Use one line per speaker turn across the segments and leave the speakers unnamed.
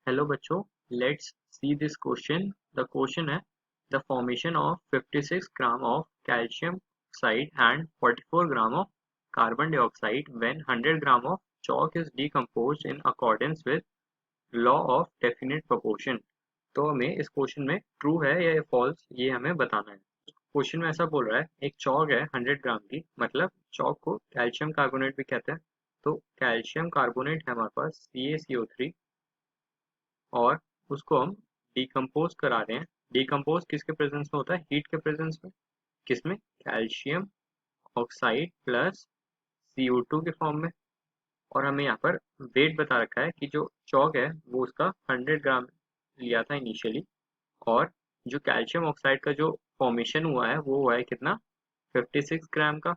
Hello बच्चों, let's see this question. The question है the formation of 56 gram of calcium oxide and 44 gram of carbon dioxide when 100 gram of chalk is decomposed in accordance with law of definite proportion। तो हमें इस question में true है या false ये हमें बताना है। क्वेश्चन में ऐसा बोल रहा है एक चौक है 100 ग्राम की, मतलब चौक को कैल्शियम कार्बोनेट भी कहते हैं। तो कैल्शियम कार्बोनेट है हमारे पास CaCO3 और उसको हम डिकम्पोज करा रहे हैं। डिकम्पोज किसके प्रेजेंस में होता है? हीट के प्रेजेंस में। किसमें? कैल्शियम ऑक्साइड प्लस CO2 के फॉर्म में। और हमें यहाँ पर वेट बता रखा है कि जो चौक है वो उसका 100 ग्राम लिया था इनिशियली, और जो कैल्शियम ऑक्साइड का जो फॉर्मेशन हुआ है वो हुआ है कितना? 56 ग्राम का।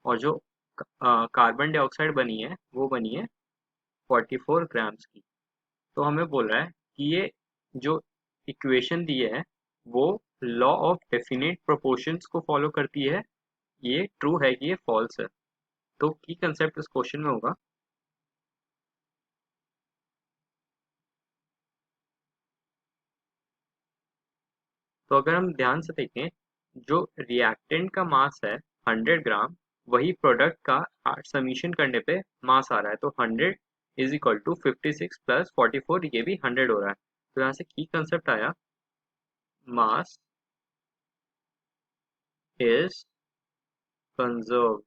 और जो कार्बन डाइऑक्साइड बनी है वो बनी है 44 ग्राम्स की। तो हमें बोल रहा है कि ये जो इक्वेशन दी है वो लॉ ऑफ डेफिनेट प्रोपोर्शंस को फॉलो करती है। ये ट्रू है कि ये फॉल्स है? तो की कंसेप्ट इस क्वेश्चन में होगा। तो अगर हम ध्यान से देखें, जो रिएक्टेंट का मास है 100 ग्राम, वही प्रोडक्ट का समीशन करने पे मास आ रहा है। तो 100 इज इक्वल टू 56 प्लस 44, ये भी 100 हो रहा है। तो यहाँ से की कंसेप्ट आया, mass is conserved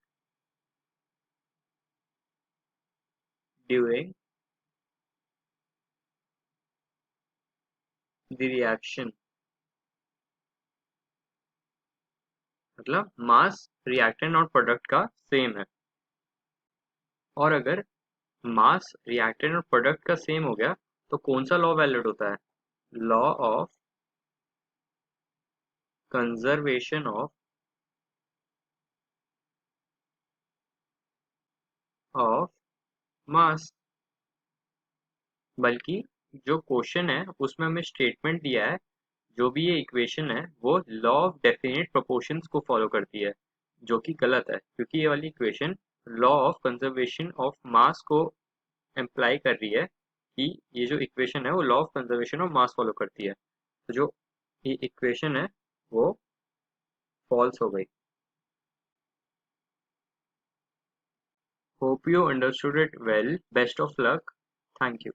during the reaction. मतलब मास रिएक्टेंट और प्रोडक्ट का सेम है। और अगर मास रिएक्टेंट और प्रोडक्ट का सेम हो गया तो कौन सा लॉ वैलिड होता है? Law of conservation of mass. बल्कि जो क्वेश्चन है उसमें हमें स्टेटमेंट दिया है, जो भी ये इक्वेशन है वो लॉ ऑफ डेफिनेट प्रोपोर्शंस को फॉलो करती है, जो कि गलत है, क्योंकि ये वाली equation law of conservation of mass को इम्प्लाई कर रही है कि ये जो इक्वेशन है वो law of conservation of mass follow करती है। तो जो ये इक्वेशन है वो फॉल्स हो गई। Hope you understood it well. Best of luck. Thank you.